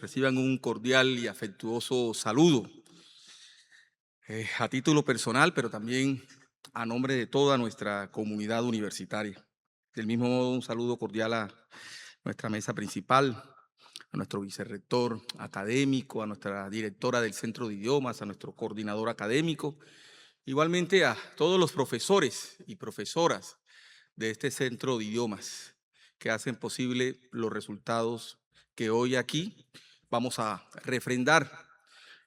reciban un cordial y afectuoso saludo a título personal, pero también a nombre de toda nuestra comunidad universitaria. Del mismo modo, un saludo cordial a nuestra mesa principal, a nuestro vicerrector académico, a nuestra directora del Centro de Idiomas, a nuestro coordinador académico, igualmente a todos los profesores y profesoras de este Centro de Idiomas que hacen posible los resultados que hoy aquí vamos a refrendar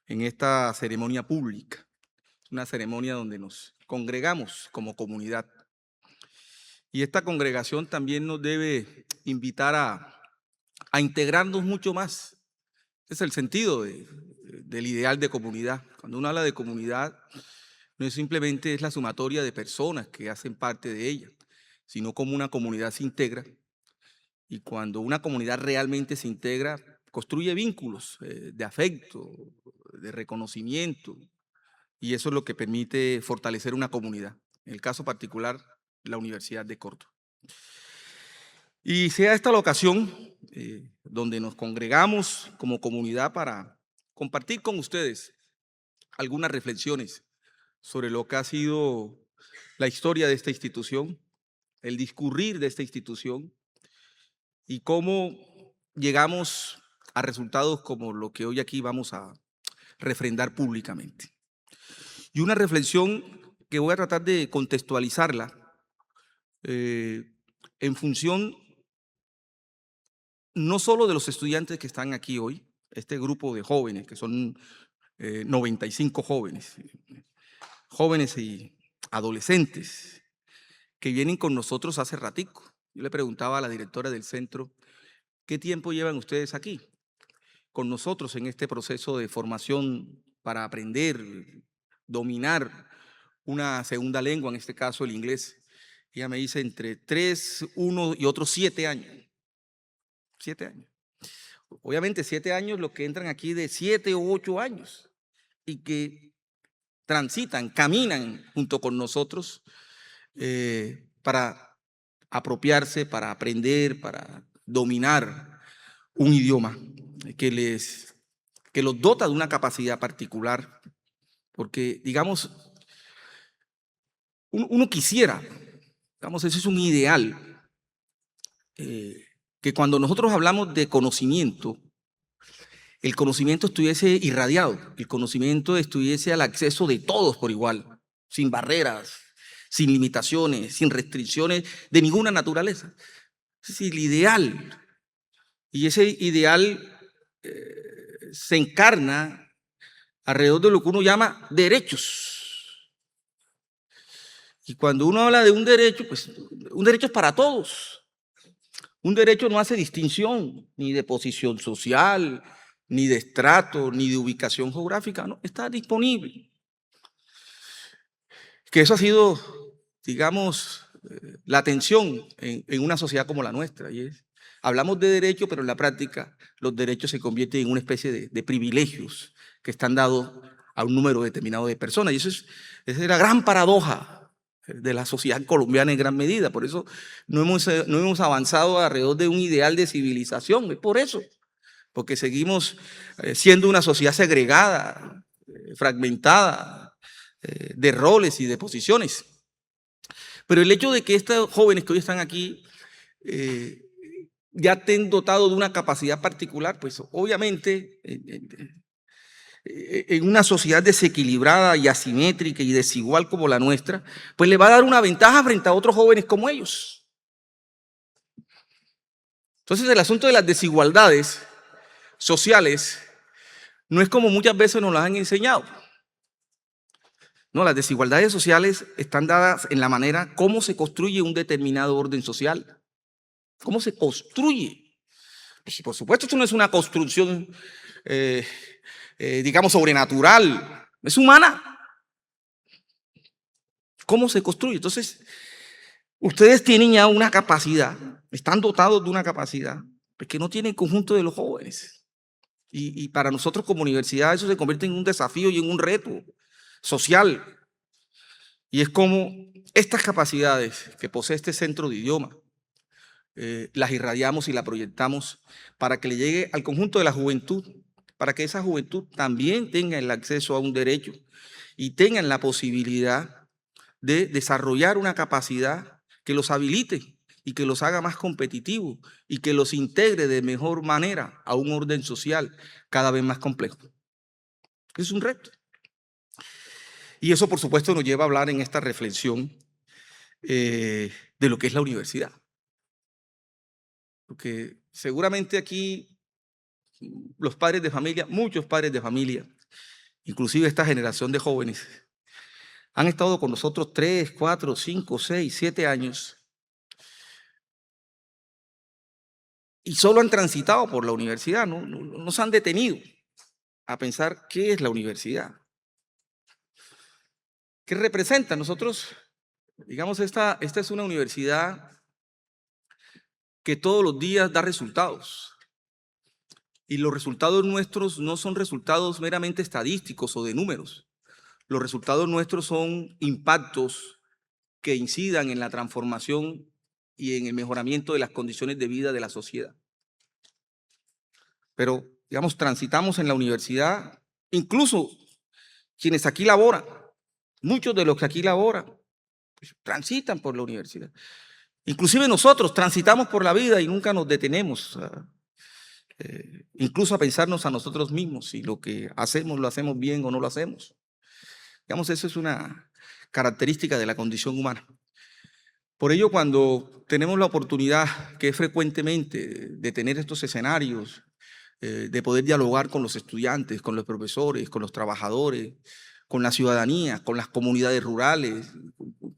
en esta ceremonia pública, una ceremonia donde nos congregamos como comunidad. Y esta congregación también nos debe invitar a integrarnos mucho más. Ese es el sentido del ideal de comunidad. Cuando uno habla de comunidad, no es simplemente la sumatoria de personas que hacen parte de ella, sino como una comunidad se integra. Y cuando una comunidad realmente se integra, construye vínculos de afecto, de reconocimiento, y eso es lo que permite fortalecer una comunidad. En el caso particular, la Universidad de Córdoba. Y sea esta la ocasión donde nos congregamos como comunidad para compartir con ustedes algunas reflexiones sobre lo que ha sido la historia de esta institución, el discurrir de esta institución y cómo llegamos a resultados como lo que hoy aquí vamos a refrendar públicamente. Y una reflexión que voy a tratar de contextualizarla en función no solo de los estudiantes que están aquí hoy, este grupo de jóvenes, que son 95 jóvenes, jóvenes y adolescentes, que vienen con nosotros hace ratico. Yo le preguntaba a la directora del centro, ¿qué tiempo llevan ustedes aquí con nosotros en este proceso de formación para aprender, dominar una segunda lengua, en este caso el inglés? Ella me dice entre 3, 1 y otros 7 años. 7 años. Obviamente 7 años los que entran aquí de 7 u 8 años y que transitan, caminan junto con nosotros para apropiarse, para aprender, para dominar un idioma que los dota de una capacidad particular, porque, digamos, uno quisiera, digamos, ese es un ideal, que cuando nosotros hablamos de conocimiento, el conocimiento estuviese irradiado, el conocimiento estuviese al acceso de todos por igual, sin barreras, sin limitaciones, sin restricciones de ninguna naturaleza. Es el ideal. Y ese ideal se encarna alrededor de lo que uno llama derechos. Y cuando uno habla de un derecho, pues un derecho es para todos. Un derecho no hace distinción ni de posición social, ni de estrato, ni de ubicación geográfica, no, está disponible. Que eso ha sido, digamos, la tensión en una sociedad como la nuestra. Y hablamos de derecho, pero en la práctica los derechos se convierten en una especie de privilegios que están dados a un número determinado de personas. Y esa es la gran paradoja de la sociedad colombiana en gran medida. Por eso no hemos avanzado alrededor de un ideal de civilización. Es por eso, porque seguimos siendo una sociedad segregada, fragmentada, de roles y de posiciones. Pero el hecho de que estos jóvenes que hoy están aquí ya estén dotados de una capacidad particular, pues obviamente en una sociedad desequilibrada y asimétrica y desigual como la nuestra, pues le va a dar una ventaja frente a otros jóvenes como ellos. Entonces el asunto de las desigualdades sociales no es como muchas veces nos las han enseñado. No, las desigualdades sociales están dadas en la manera cómo se construye un determinado orden social. ¿Cómo se construye? Pues, por supuesto, esto no es una construcción, digamos, sobrenatural. Es humana. ¿Cómo se construye? Entonces, ustedes tienen ya una capacidad, están dotados de una capacidad que no tiene el conjunto de los jóvenes. Y para nosotros como universidad eso se convierte en un desafío y en un reto social. Y es como estas capacidades que posee este centro de idioma las irradiamos y las proyectamos para que le llegue al conjunto de la juventud, para que esa juventud también tenga el acceso a un derecho y tengan la posibilidad de desarrollar una capacidad que los habilite y que los haga más competitivos y que los integre de mejor manera a un orden social cada vez más complejo. Es un reto. Y eso, por supuesto, nos lleva a hablar en esta reflexión de lo que es la universidad. Porque seguramente aquí los padres de familia, muchos padres de familia, inclusive esta generación de jóvenes, han estado con nosotros 3, 4, 5, 6, 7 años y solo han transitado por la universidad, no se han detenido a pensar qué es la universidad, qué representa. Nosotros, digamos, esta es una universidad que todos los días da resultados. Y los resultados nuestros no son resultados meramente estadísticos o de números. Los resultados nuestros son impactos que incidan en la transformación y en el mejoramiento de las condiciones de vida de la sociedad. Pero, digamos, transitamos en la universidad, incluso quienes aquí laboran, muchos de los que aquí laboran, pues, transitan por la universidad. Inclusive nosotros transitamos por la vida y nunca nos detenemos, incluso a pensarnos a nosotros mismos si lo que hacemos lo hacemos bien o no lo hacemos. Digamos, eso es una característica de la condición humana. Por ello, cuando tenemos la oportunidad, que es frecuentemente, de tener estos escenarios, de poder dialogar con los estudiantes, con los profesores, con los trabajadores, con la ciudadanía, con las comunidades rurales,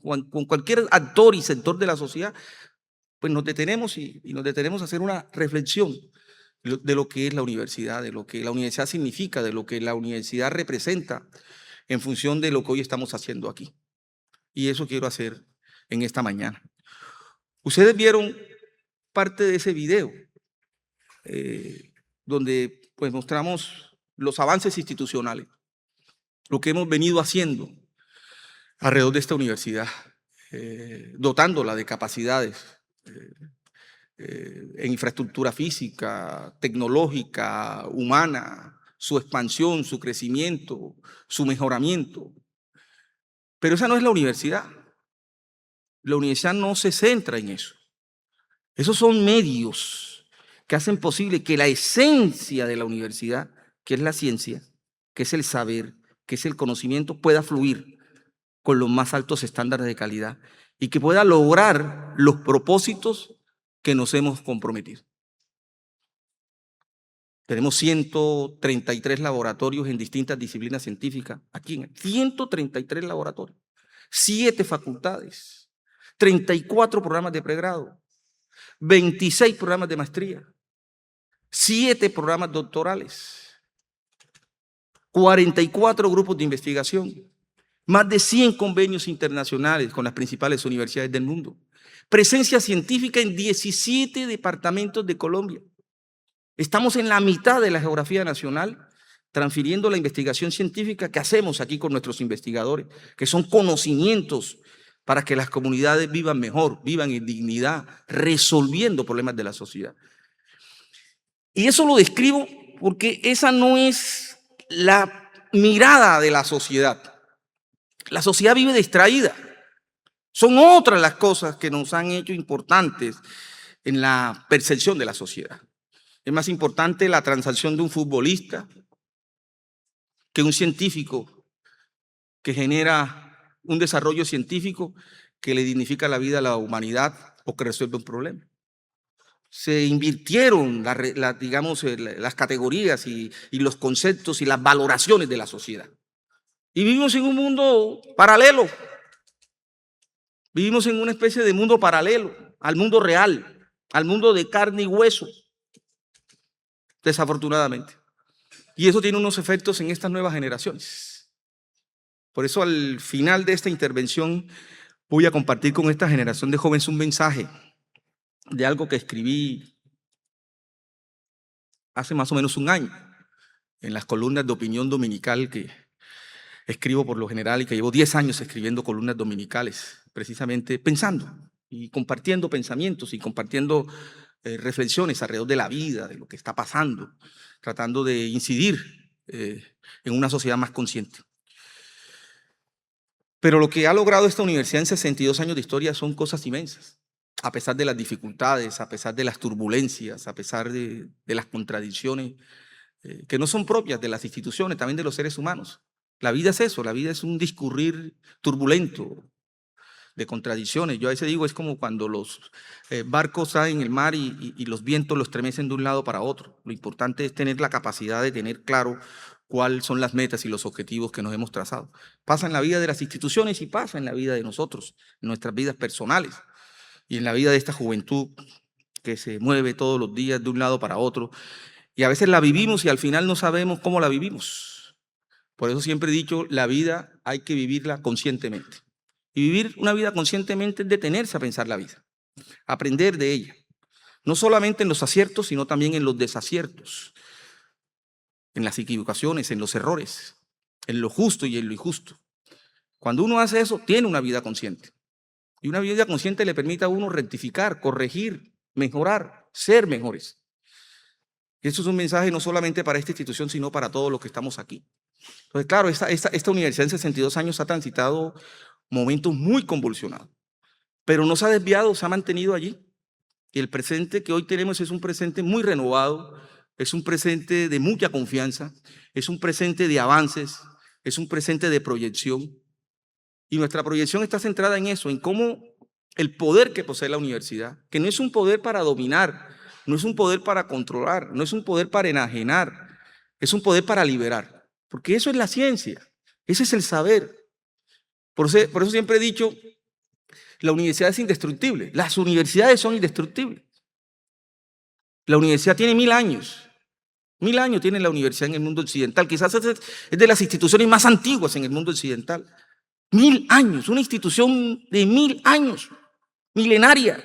con cualquier actor y sector de la sociedad, pues nos detenemos y nos detenemos a hacer una reflexión de lo que es la universidad, de lo que la universidad significa, de lo que la universidad representa en función de lo que hoy estamos haciendo aquí. Y eso quiero hacer en esta mañana. Ustedes vieron parte de ese video donde pues mostramos los avances institucionales, lo que hemos venido haciendo alrededor de esta universidad, dotándola de capacidades en infraestructura física, tecnológica, humana, su expansión, su crecimiento, su mejoramiento. Pero esa no es la universidad. La universidad no se centra en eso. Esos son medios que hacen posible que la esencia de la universidad, que es la ciencia, que es el saber, que es el conocimiento, pueda fluir con los más altos estándares de calidad y que pueda lograr los propósitos que nos hemos comprometido. Tenemos 133 laboratorios en distintas disciplinas científicas, aquí en 133 laboratorios, 7 facultades, 34 programas de pregrado, 26 programas de maestría, 7 programas doctorales, 44 grupos de investigación, más de 100 convenios internacionales con las principales universidades del mundo, presencia científica en 17 departamentos de Colombia. Estamos en la mitad de la geografía nacional, transfiriendo la investigación científica que hacemos aquí con nuestros investigadores, que son conocimientos para que las comunidades vivan mejor, vivan en dignidad, resolviendo problemas de la sociedad. Y eso lo describo porque esa no es la mirada de la sociedad. La sociedad vive distraída. Son otras las cosas que nos han hecho importantes en la percepción de la sociedad. Es más importante la transacción de un futbolista que un científico que genera un desarrollo científico que le dignifica la vida a la humanidad o que resuelve un problema. Se invirtieron las categorías y los conceptos y las valoraciones de la sociedad. Y vivimos en un mundo paralelo. Vivimos en una especie de mundo paralelo al mundo real, al mundo de carne y hueso, desafortunadamente. Y eso tiene unos efectos en estas nuevas generaciones. Por eso al final de esta intervención voy a compartir con esta generación de jóvenes un mensaje de algo que escribí hace más o menos un año en las columnas de opinión dominical que escribo por lo general y que llevo 10 años escribiendo columnas dominicales, precisamente pensando y compartiendo pensamientos y compartiendo reflexiones alrededor de la vida, de lo que está pasando, tratando de incidir en una sociedad más consciente. Pero lo que ha logrado esta universidad en 62 años de historia son cosas inmensas. A pesar de las dificultades, a pesar de las turbulencias, a pesar de las contradicciones que no son propias de las instituciones, también de los seres humanos. La vida es eso, la vida es un discurrir turbulento, de contradicciones. Yo a veces digo, es como cuando los barcos están en el mar y los vientos los estremecen de un lado para otro. Lo importante es tener la capacidad de tener claro cuáles son las metas y los objetivos que nos hemos trazado. Pasa en la vida de las instituciones y pasa en la vida de nosotros, en nuestras vidas personales y en la vida de esta juventud que se mueve todos los días de un lado para otro. Y a veces la vivimos y al final no sabemos cómo la vivimos. Por eso siempre he dicho, la vida hay que vivirla conscientemente. Y vivir una vida conscientemente es detenerse a pensar la vida, aprender de ella. No solamente en los aciertos, sino también en los desaciertos, en las equivocaciones, en los errores, en lo justo y en lo injusto. Cuando uno hace eso, tiene una vida consciente. Y una vida consciente le permite a uno rectificar, corregir, mejorar, ser mejores. Y eso es un mensaje no solamente para esta institución, sino para todos los que estamos aquí. Entonces, claro, esta universidad en 62 años ha transitado momentos muy convulsionados, pero no se ha desviado, se ha mantenido allí. Y el presente que hoy tenemos es un presente muy renovado, es un presente de mucha confianza, es un presente de avances, es un presente de proyección. Y nuestra proyección está centrada en eso, en cómo el poder que posee la universidad, que no es un poder para dominar, no es un poder para controlar, no es un poder para enajenar, es un poder para liberar. Porque eso es la ciencia, ese es el saber. Por eso siempre he dicho, la universidad es indestructible, las universidades son indestructibles. La universidad tiene 1000 años. 1000 años tiene la universidad en el mundo occidental. Quizás es de las instituciones más antiguas en el mundo occidental. 1000 años, una institución de 1000 años, milenaria.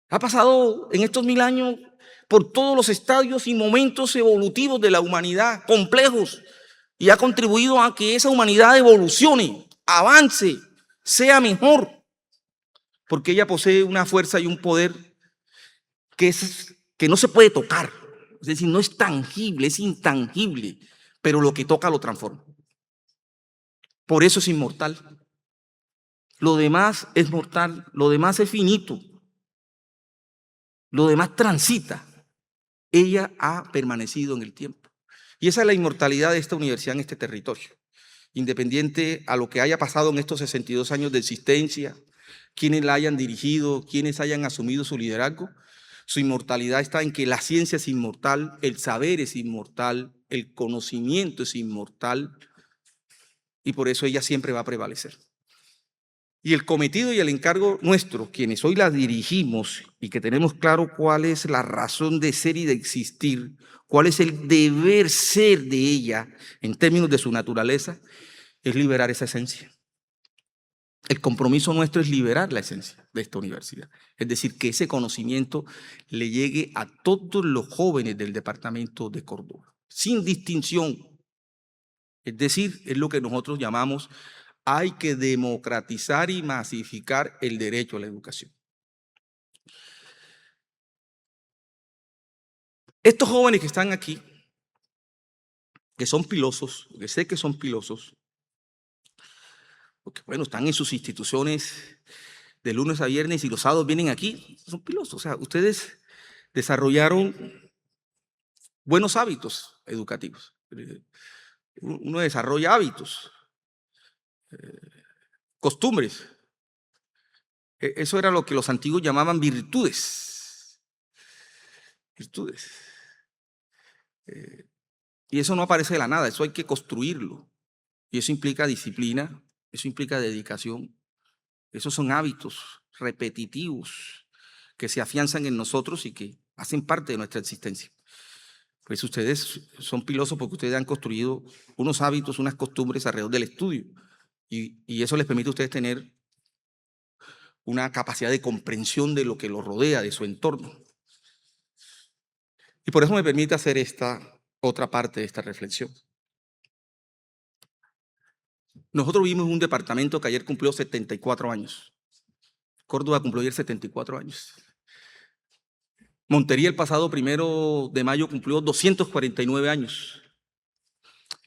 Ha pasado en estos 1000 años por todos los estadios y momentos evolutivos de la humanidad, complejos, y ha contribuido a que esa humanidad evolucione, avance, sea mejor, porque ella posee una fuerza y un poder que no se puede tocar. Es decir, no es tangible, es intangible, pero lo que toca lo transforma. Por eso es inmortal. Lo demás es mortal, lo demás es finito, lo demás transita. Ella ha permanecido en el tiempo. Y esa es la inmortalidad de esta universidad en este territorio. Independiente a lo que haya pasado en estos 62 años de existencia, quienes la hayan dirigido, quienes hayan asumido su liderazgo, su inmortalidad está en que la ciencia es inmortal, el saber es inmortal, el conocimiento es inmortal, y por eso ella siempre va a prevalecer. Y el cometido y el encargo nuestro, quienes hoy la dirigimos y que tenemos claro cuál es la razón de ser y de existir, cuál es el deber ser de ella en términos de su naturaleza, es liberar esa esencia. El compromiso nuestro es liberar la esencia de esta universidad. Es decir, que ese conocimiento le llegue a todos los jóvenes del departamento de Córdoba, sin distinción. Es decir, es lo que nosotros llamamos, hay que democratizar y masificar el derecho a la educación. Estos jóvenes que están aquí, que son pilosos, que sé que son pilosos, porque bueno, están en sus instituciones de lunes a viernes y los sábados vienen aquí, son pilosos. O sea, ustedes desarrollaron buenos hábitos educativos. Uno desarrolla hábitos, costumbres. Eso era lo que los antiguos llamaban virtudes. Virtudes. Y eso no aparece de la nada, eso hay que construirlo. Y eso implica disciplina, eso implica dedicación. Esos son hábitos repetitivos que se afianzan en nosotros y que hacen parte de nuestra existencia. Pues ustedes son pilosos porque ustedes han construido unos hábitos, unas costumbres alrededor del estudio. Y eso les permite a ustedes tener una capacidad de comprensión de lo que los rodea, de su entorno. Y por eso me permite hacer esta otra parte de esta reflexión. Nosotros vivimos en un departamento que ayer cumplió 74 años. Córdoba cumplió ayer 74 años. Montería el pasado 1 de mayo cumplió 249 años.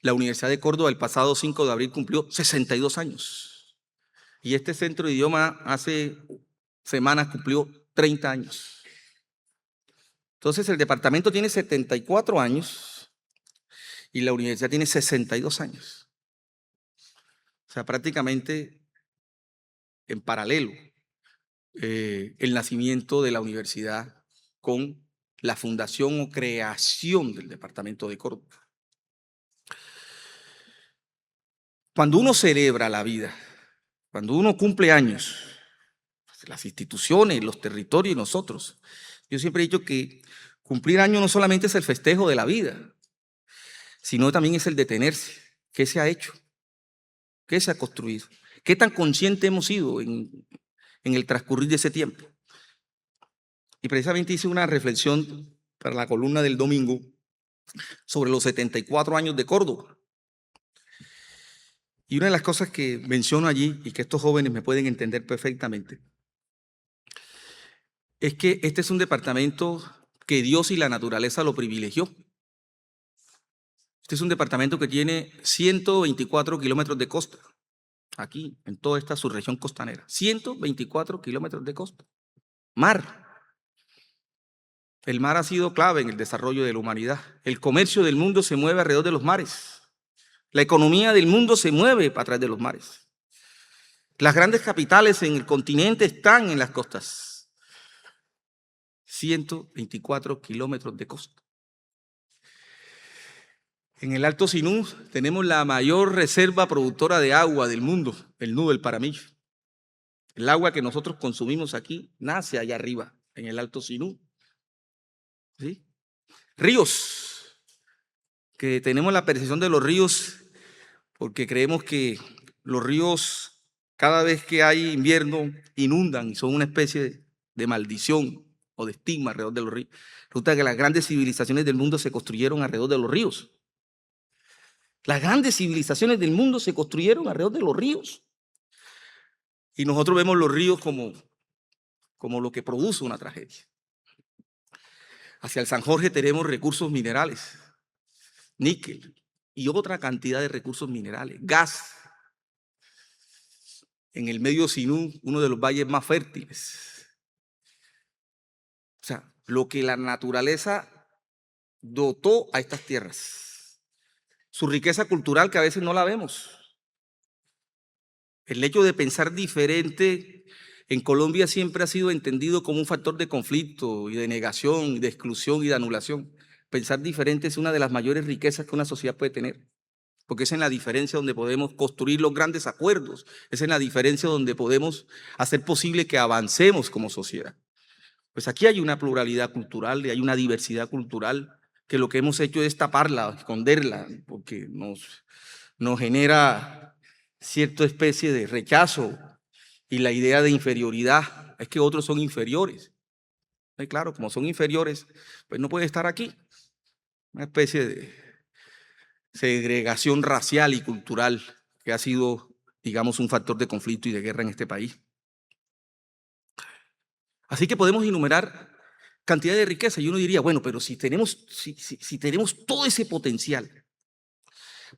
La Universidad de Córdoba el pasado 5 de abril cumplió 62 años. Y este centro de idioma hace semanas cumplió 30 años. Entonces el departamento tiene 74 años y la universidad tiene 62 años. O sea, prácticamente en paralelo el nacimiento de la universidad con la fundación o creación del departamento de Córdoba. Cuando uno celebra la vida, cuando uno cumple años, las instituciones, los territorios y nosotros, yo siempre he dicho que cumplir años no solamente es el festejo de la vida, sino también es el detenerse. ¿Qué se ha hecho? ¿Qué se ha construido? ¿Qué tan consciente hemos sido en el transcurrir de ese tiempo? Y precisamente hice una reflexión para la columna del domingo sobre los 74 años de Córdoba. Y una de las cosas que menciono allí y que estos jóvenes me pueden entender perfectamente es que este es un departamento que Dios y la naturaleza lo privilegió. Este es un departamento que tiene 124 kilómetros de costa, aquí, en toda esta subregión costanera. 124 kilómetros de costa. Mar. El mar ha sido clave en el desarrollo de la humanidad. El comercio del mundo se mueve alrededor de los mares. La economía del mundo se mueve a través de los mares. Las grandes capitales en el continente están en las costas. 124 kilómetros de costa. En el Alto Sinú tenemos la mayor reserva productora de agua del mundo, el Nudo del Paramillo. El agua que nosotros consumimos aquí nace allá arriba, en el Alto Sinú. ¿Sí? Ríos, que tenemos la percepción de los ríos porque creemos que los ríos, cada vez que hay invierno, inundan y son una especie de maldición o de estigma alrededor de los ríos. Resulta que las grandes civilizaciones del mundo se construyeron alrededor de los ríos. Las grandes civilizaciones del mundo se construyeron alrededor de los ríos. Y nosotros vemos los ríos como lo que produce una tragedia. Hacia el San Jorge tenemos recursos minerales, níquel y otra cantidad de recursos minerales, gas. En el medio Sinú, uno de los valles más fértiles. O sea, lo que la naturaleza dotó a estas tierras. Su riqueza cultural que a veces no la vemos. El hecho de pensar diferente en Colombia siempre ha sido entendido como un factor de conflicto y de negación, y de exclusión y de anulación. Pensar diferente es una de las mayores riquezas que una sociedad puede tener, porque es en la diferencia donde podemos construir los grandes acuerdos, es en la diferencia donde podemos hacer posible que avancemos como sociedad. Pues aquí hay una pluralidad cultural y hay una diversidad cultural que lo que hemos hecho es taparla, esconderla, porque nos genera cierta especie de rechazo y la idea de inferioridad. Es que otros son inferiores. Y claro, como son inferiores, pues no puede estar aquí. Una especie de segregación racial y cultural que ha sido, digamos, un factor de conflicto y de guerra en este país. Así que podemos enumerar cantidad de riqueza y uno diría, bueno, pero si tenemos todo ese potencial,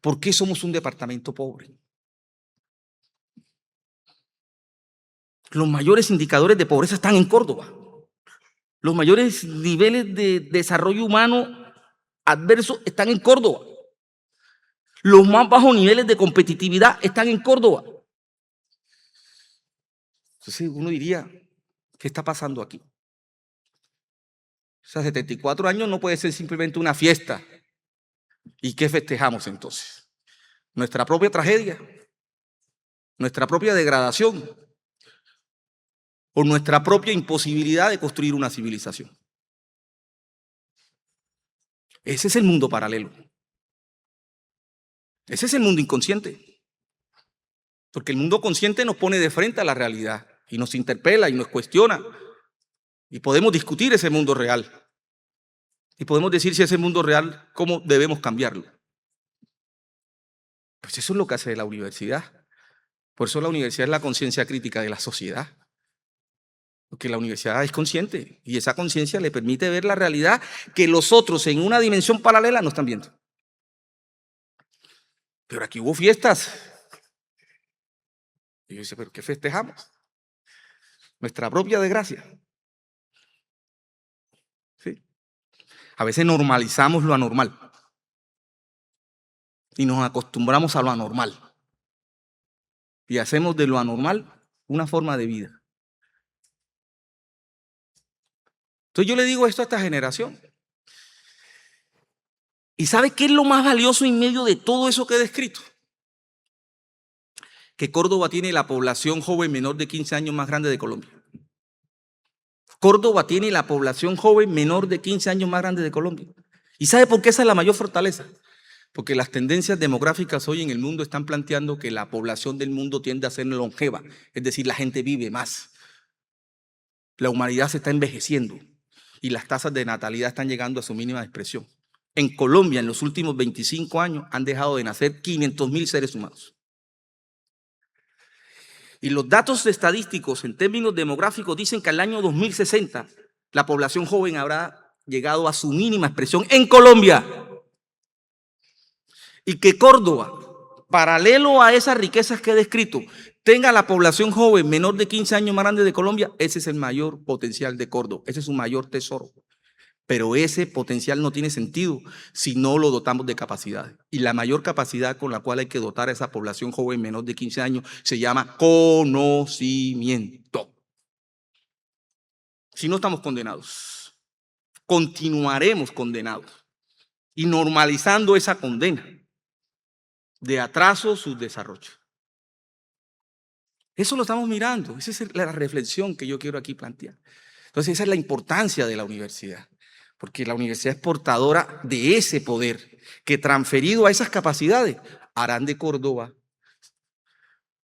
¿por qué somos un departamento pobre? Los mayores indicadores de pobreza están en Córdoba. Los mayores niveles de desarrollo humano adverso están en Córdoba. Los más bajos niveles de competitividad están en Córdoba. Entonces uno diría, ¿qué está pasando aquí? O sea, 74 años no puede ser simplemente una fiesta. ¿Y qué festejamos entonces? Nuestra propia tragedia, nuestra propia degradación o nuestra propia imposibilidad de construir una civilización. Ese es el mundo paralelo. Ese es el mundo inconsciente. Porque el mundo consciente nos pone de frente a la realidad y nos interpela y nos cuestiona. Y podemos discutir ese mundo real. Y podemos decir si ese mundo real, cómo debemos cambiarlo. Pues eso es lo que hace la universidad. Por eso la universidad es la conciencia crítica de la sociedad. Porque la universidad es consciente y esa conciencia le permite ver la realidad que los otros en una dimensión paralela no están viendo. Pero aquí hubo fiestas. Y yo dice, ¿pero qué festejamos? Nuestra propia desgracia. ¿Sí? A veces normalizamos lo anormal y nos acostumbramos a lo anormal y hacemos de lo anormal una forma de vida. Entonces yo le digo esto a esta generación. ¿Y sabe qué es lo más valioso en medio de todo eso que he descrito? Que Córdoba tiene la población joven menor de 15 años más grande de Colombia. Córdoba tiene la población joven menor de 15 años más grande de Colombia. ¿Y sabe por qué esa es la mayor fortaleza? Porque las tendencias demográficas hoy en el mundo están planteando que la población del mundo tiende a ser longeva, es decir, la gente vive más. La humanidad se está envejeciendo y las tasas de natalidad están llegando a su mínima expresión. En Colombia, en los últimos 25 años, han dejado de nacer 500.000 seres humanos. Y los datos estadísticos en términos demográficos dicen que al año 2060 la población joven habrá llegado a su mínima expresión en Colombia. Y que Córdoba, paralelo a esas riquezas que he descrito, tenga la población joven menor de 15 años más grande de Colombia, ese es el mayor potencial de Córdoba, ese es su mayor tesoro. Pero ese potencial no tiene sentido si no lo dotamos de capacidades. Y la mayor capacidad con la cual hay que dotar a esa población joven menor de 15 años se llama conocimiento. Si no, estamos condenados. Continuaremos condenados y normalizando esa condena de atraso sus desarrollos. Eso lo estamos mirando, esa es la reflexión que yo quiero aquí plantear. Entonces esa es la importancia de la universidad, porque la universidad es portadora de ese poder que transferido a esas capacidades harán de Córdoba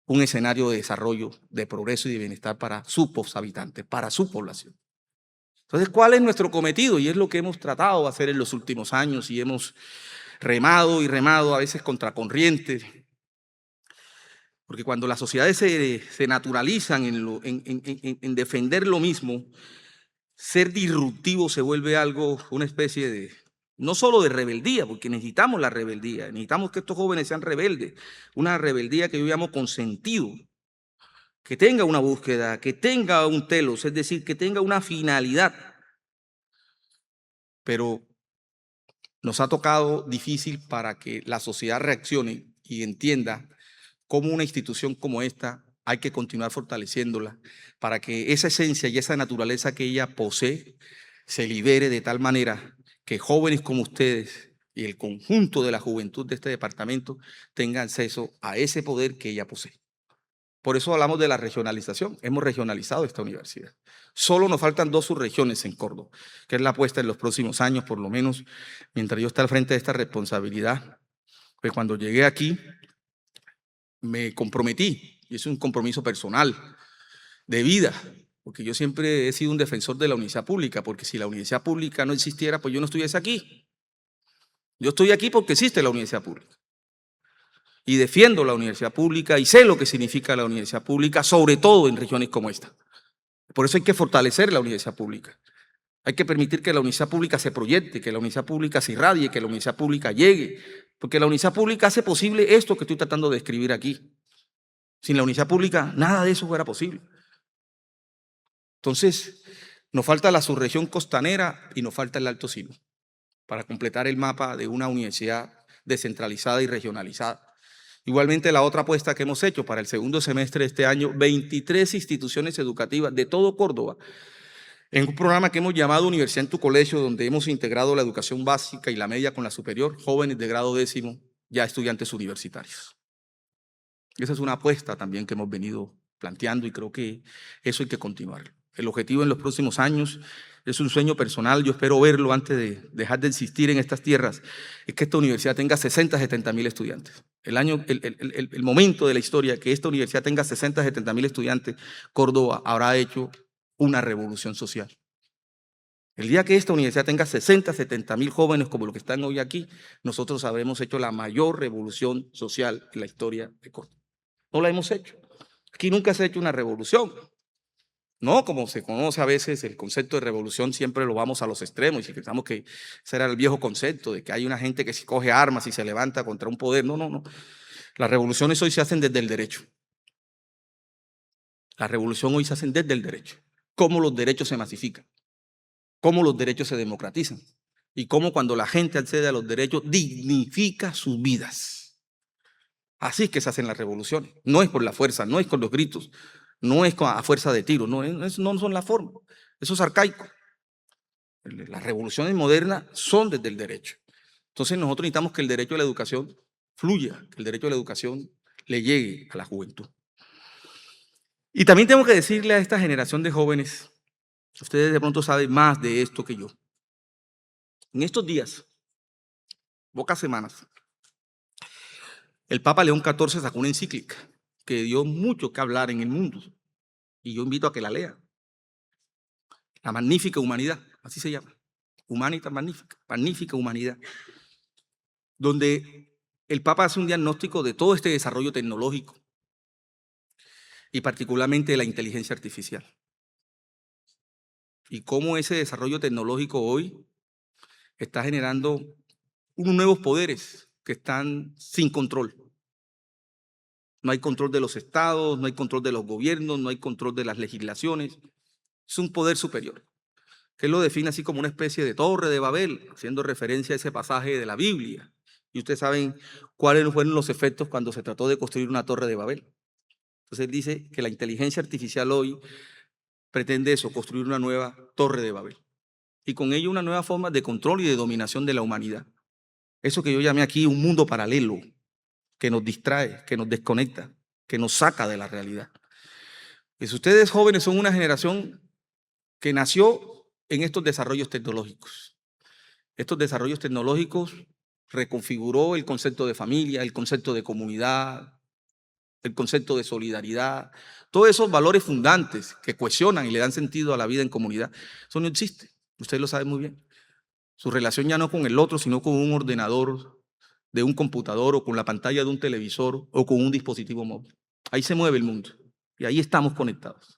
un escenario de desarrollo, de progreso y de bienestar para sus habitantes, para su población. Entonces, ¿cuál es nuestro cometido? Y es lo que hemos tratado de hacer en los últimos años y hemos remado y remado a veces contra corriente. Porque cuando las sociedades se naturalizan en defender lo mismo, ser disruptivo se vuelve algo, una especie de, no solo de rebeldía, porque necesitamos la rebeldía, necesitamos que estos jóvenes sean rebeldes, una rebeldía que yo llamo con sentido, que tenga una búsqueda, que tenga un telos, es decir, que tenga una finalidad. Pero nos ha tocado difícil para que la sociedad reaccione y entienda cómo una institución como esta hay que continuar fortaleciéndola para que esa esencia y esa naturaleza que ella posee se libere de tal manera que jóvenes como ustedes y el conjunto de la juventud de este departamento tengan acceso a ese poder que ella posee. Por eso hablamos de la regionalización. Hemos regionalizado esta universidad. Solo nos faltan 2 subregiones en Córdoba, que es la apuesta en los próximos años, por lo menos mientras yo esté al frente de esta responsabilidad. Pues cuando llegué aquí, me comprometí, y es un compromiso personal, de vida, porque yo siempre he sido un defensor de la universidad pública, porque si la universidad pública no existiera, pues yo no estuviese aquí. Yo estoy aquí porque existe la universidad pública. Y defiendo la universidad pública y sé lo que significa la universidad pública, sobre todo en regiones como esta. Por eso hay que fortalecer la universidad pública. Hay que permitir que la universidad pública se proyecte, que la universidad pública se irradie, que la universidad pública llegue, porque la universidad pública hace posible esto que estoy tratando de describir aquí. Sin la universidad pública, nada de eso fuera posible. Entonces, nos falta la subregión costanera y nos falta el Alto Silo para completar el mapa de una universidad descentralizada y regionalizada. Igualmente, la otra apuesta que hemos hecho para el segundo semestre de este año, 23 instituciones educativas de todo Córdoba, en un programa que hemos llamado Universidad en tu Colegio, donde hemos integrado la educación básica y la media con la superior, jóvenes de grado 10º, ya estudiantes universitarios. Esa es una apuesta también que hemos venido planteando y creo que eso hay que continuar. El objetivo en los próximos años es un sueño personal, yo espero verlo antes de dejar de existir en estas tierras, es que esta universidad tenga 60, 70.000 estudiantes. El momento de la historia que esta universidad tenga 60, 70.000 estudiantes, Córdoba habrá hecho una revolución social. El día que esta universidad tenga 60, 70.000 jóvenes como los que están hoy aquí, nosotros habremos hecho la mayor revolución social en la historia de Córdoba. No la hemos hecho. Aquí nunca se ha hecho una revolución. No como se conoce a veces el concepto de revolución, siempre lo vamos a los extremos y pensamos que ese era el viejo concepto de que hay una gente que se coge armas y se levanta contra un poder. No, no, no. Las revoluciones hoy se hacen desde el derecho. La revolución hoy se hacen desde el derecho. Cómo los derechos se masifican, cómo los derechos se democratizan y cómo cuando la gente accede a los derechos dignifica sus vidas. Así es que se hacen las revoluciones. No es por la fuerza, no es con los gritos, no es a fuerza de tiro, no son la forma. Eso es arcaico. Las revoluciones modernas son desde el derecho. Entonces nosotros necesitamos que el derecho a la educación fluya, que el derecho a la educación le llegue a la juventud. Y también tengo que decirle a esta generación de jóvenes, ustedes de pronto saben más de esto que yo. En estos días, pocas semanas, el Papa León XIV sacó una encíclica que dio mucho que hablar en el mundo. Y yo invito a que la lean. La magnífica humanidad, así se llama. Humanitas magnífica, magnífica humanidad. Donde el Papa hace un diagnóstico de todo este desarrollo tecnológico y particularmente de la inteligencia artificial. Y cómo ese desarrollo tecnológico hoy está generando unos nuevos poderes que están sin control. No hay control de los estados, no hay control de los gobiernos, no hay control de las legislaciones. Es un poder superior, que él lo define así como una especie de torre de Babel, haciendo referencia a ese pasaje de la Biblia. Y ustedes saben cuáles fueron los efectos cuando se trató de construir una torre de Babel. Entonces él dice que la inteligencia artificial hoy pretende eso, construir una nueva torre de Babel. Y con ello una nueva forma de control y de dominación de la humanidad. Eso que yo llamé aquí un mundo paralelo, que nos distrae, que nos desconecta, que nos saca de la realidad. Pues ustedes jóvenes son una generación que nació en estos desarrollos tecnológicos. Estos desarrollos tecnológicos reconfiguró el concepto de familia, el concepto de comunidad, el concepto de solidaridad, todos esos valores fundantes que cohesionan y le dan sentido a la vida en comunidad. Eso no existe, usted lo sabe muy bien. Su relación ya no con el otro, sino con un ordenador, de un computador o con la pantalla de un televisor o con un dispositivo móvil. Ahí se mueve el mundo y ahí estamos conectados.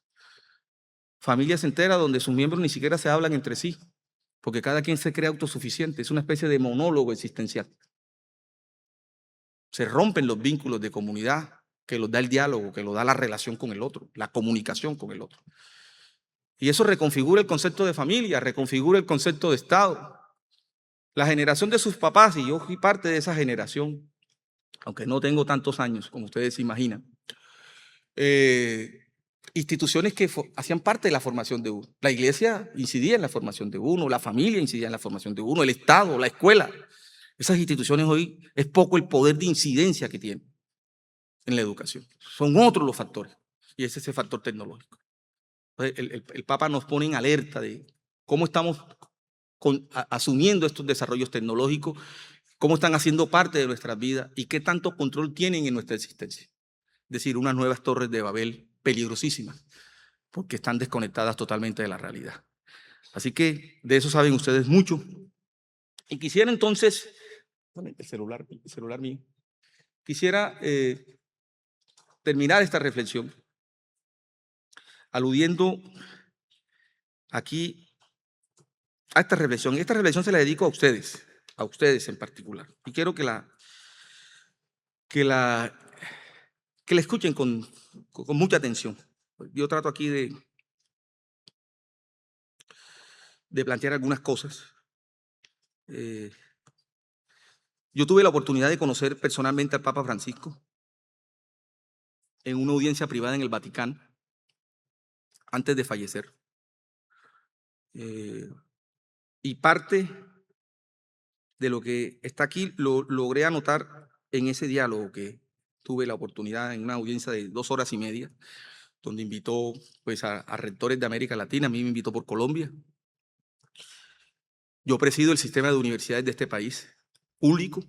Familias enteras donde sus miembros ni siquiera se hablan entre sí, porque cada quien se cree autosuficiente, es una especie de monólogo existencial. Se rompen los vínculos de comunidad que los da el diálogo, que los da la relación con el otro, la comunicación con el otro. Y eso reconfigura el concepto de familia, reconfigura el concepto de Estado. La generación de sus papás, y yo fui parte de esa generación, aunque no tengo tantos años como ustedes se imaginan, instituciones que hacían parte de la formación de uno. La iglesia incidía en la formación de uno, la familia incidía en la formación de uno, el Estado, la escuela. Esas instituciones hoy es poco el poder de incidencia que tienen en la educación. Son otros los factores y ese es ese factor tecnológico. El Papa nos pone en alerta de cómo estamos asumiendo estos desarrollos tecnológicos, cómo están haciendo parte de nuestras vidas y qué tanto control tienen en nuestra existencia. Es decir, unas nuevas torres de Babel peligrosísimas, porque están desconectadas totalmente de la realidad. Así que de eso saben ustedes mucho. Y quisiera entonces, el celular mío, quisiera terminar esta reflexión aludiendo aquí a esta reflexión. Esta reflexión se la dedico a ustedes en particular. Y quiero que la escuchen con mucha atención. Yo trato aquí de plantear algunas cosas. Yo tuve la oportunidad de conocer personalmente al Papa Francisco en una audiencia privada en el Vaticano antes de fallecer. Y parte de lo que está aquí lo logré anotar en ese diálogo que tuve la oportunidad en una audiencia de 2 horas y media, donde invitó pues, a rectores de América Latina, a mí me invitó por Colombia. Yo presido el sistema de universidades de este país, público,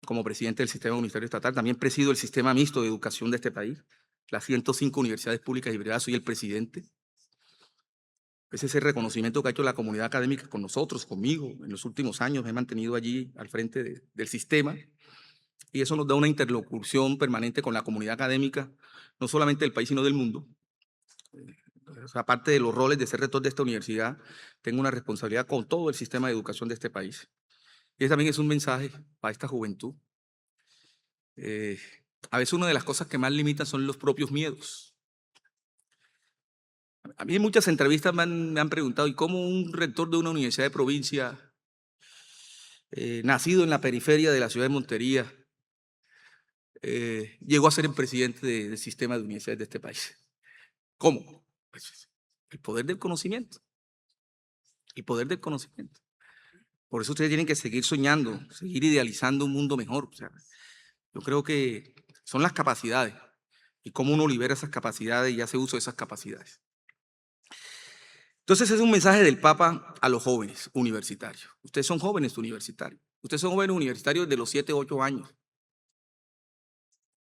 como presidente del sistema universitario estatal. También presido el sistema mixto de educación de este país, las 105 universidades públicas y privadas, soy el presidente. Ese es el reconocimiento que ha hecho la comunidad académica con nosotros, conmigo. En los últimos años me he mantenido allí al frente del sistema y eso nos da una interlocución permanente con la comunidad académica, no solamente del país, sino del mundo. Aparte de los roles de ser rector de esta universidad, tengo una responsabilidad con todo el sistema de educación de este país. Y también es un mensaje para esta juventud. A veces una de las cosas que más limitan son los propios miedos. A mí en muchas entrevistas me han preguntado, ¿y cómo un rector de una universidad de provincia, nacido en la periferia de la ciudad de Montería, llegó a ser el presidente del sistema de universidades de este país? ¿Cómo? Pues el poder del conocimiento. El poder del conocimiento. Por eso ustedes tienen que seguir soñando, seguir idealizando un mundo mejor. O sea, yo creo que son las capacidades y cómo uno libera esas capacidades y hace uso de esas capacidades. Entonces es un mensaje del Papa a los jóvenes universitarios. Ustedes son jóvenes universitarios. Ustedes son jóvenes universitarios de los 7, 8 años.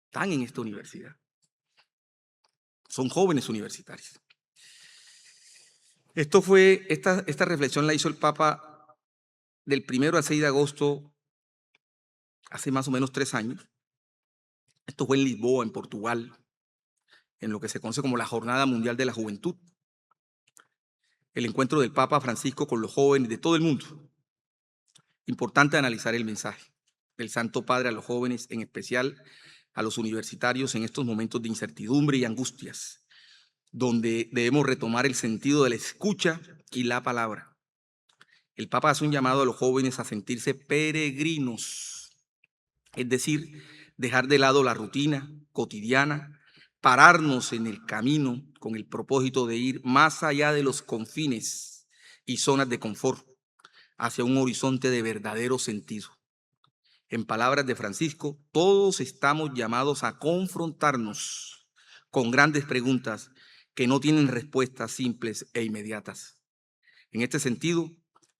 Están en esta universidad. Son jóvenes universitarios. Esta reflexión la hizo el Papa del 1 al 6 de agosto, hace más o menos 3 años. Esto fue en Lisboa, en Portugal, en lo que se conoce como la Jornada Mundial de la Juventud. El encuentro del Papa Francisco con los jóvenes de todo el mundo. Importante analizar el mensaje del Santo Padre a los jóvenes, en especial a los universitarios en estos momentos de incertidumbre y angustias, donde debemos retomar el sentido de la escucha y la palabra. El Papa hace un llamado a los jóvenes a sentirse peregrinos, es decir, dejar de lado la rutina cotidiana, pararnos en el camino con el propósito de ir más allá de los confines y zonas de confort, hacia un horizonte de verdadero sentido. En palabras de Francisco, todos estamos llamados a confrontarnos con grandes preguntas que no tienen respuestas simples e inmediatas. En este sentido,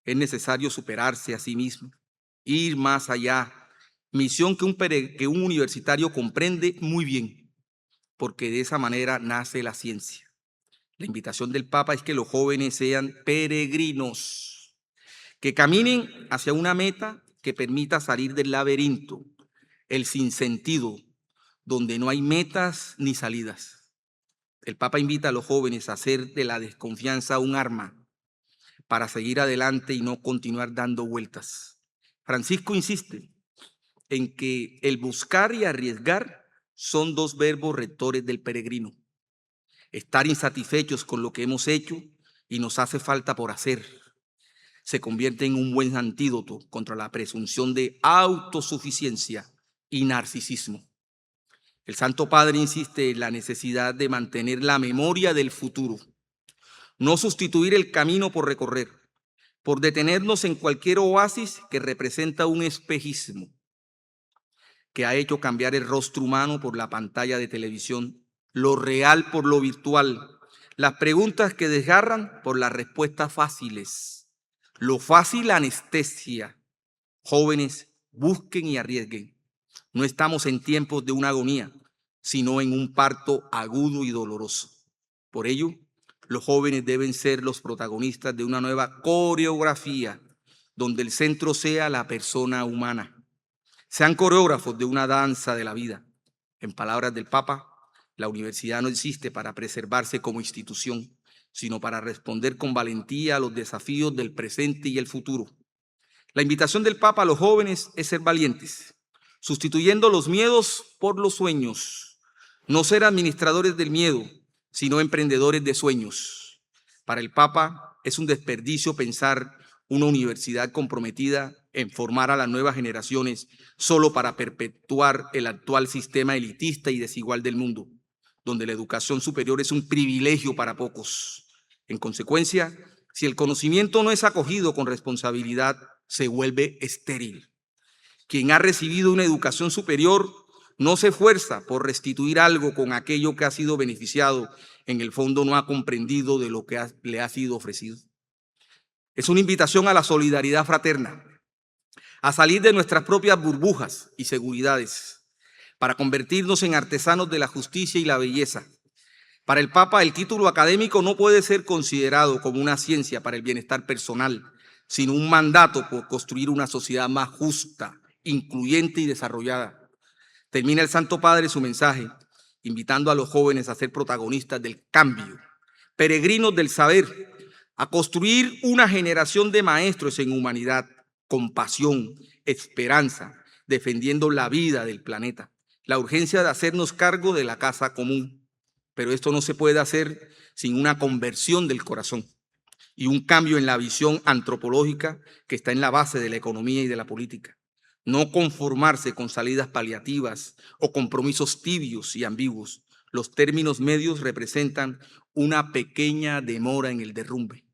es necesario superarse a sí mismo, ir más allá, misión que un universitario comprende muy bien, porque de esa manera nace la ciencia. La invitación del Papa es que los jóvenes sean peregrinos, que caminen hacia una meta que permita salir del laberinto, el sinsentido, donde no hay metas ni salidas. El Papa invita a los jóvenes a hacer de la desconfianza un arma para seguir adelante y no continuar dando vueltas. Francisco insiste en que el buscar y arriesgar son 2 verbos rectores del peregrino. Estar insatisfechos con lo que hemos hecho y nos hace falta por hacer se convierte en un buen antídoto contra la presunción de autosuficiencia y narcisismo. El Santo Padre insiste en la necesidad de mantener la memoria del futuro, no sustituir el camino por recorrer, por detenernos en cualquier oasis que representa un espejismo que ha hecho cambiar el rostro humano por la pantalla de televisión, lo real por lo virtual, las preguntas que desgarran por las respuestas fáciles. Lo fácil anestesia. Jóvenes, busquen y arriesguen. No estamos en tiempos de una agonía, sino en un parto agudo y doloroso. Por ello, los jóvenes deben ser los protagonistas de una nueva coreografía, donde el centro sea la persona humana. Sean coreógrafos de una danza de la vida. En palabras del Papa, la universidad no existe para preservarse como institución, sino para responder con valentía a los desafíos del presente y el futuro. La invitación del Papa a los jóvenes es ser valientes, sustituyendo los miedos por los sueños. No ser administradores del miedo, sino emprendedores de sueños. Para el Papa es un desperdicio pensar una universidad comprometida en formar a las nuevas generaciones solo para perpetuar el actual sistema elitista y desigual del mundo, donde la educación superior es un privilegio para pocos. En consecuencia, si el conocimiento no es acogido con responsabilidad, se vuelve estéril. Quien ha recibido una educación superior no se esfuerza por restituir algo con aquello que ha sido beneficiado, en el fondo no ha comprendido de lo que le ha sido ofrecido. Es una invitación a la solidaridad fraterna, a salir de nuestras propias burbujas y seguridades, para convertirnos en artesanos de la justicia y la belleza. Para el Papa, el título académico no puede ser considerado como una ciencia para el bienestar personal, sino un mandato por construir una sociedad más justa, incluyente y desarrollada. Termina el Santo Padre su mensaje, invitando a los jóvenes a ser protagonistas del cambio peregrinos del saber, a construir una generación de maestros en humanidad, compasión, esperanza, defendiendo la vida del planeta, la urgencia de hacernos cargo de la casa común. Pero esto no se puede hacer sin una conversión del corazón y un cambio en la visión antropológica que está en la base de la economía y de la política. No conformarse con salidas paliativas o compromisos tibios y ambiguos. Los términos medios representan una pequeña demora en el derrumbe.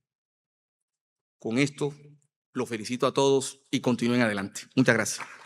Con esto, los felicito a todos y continúen adelante. Muchas gracias.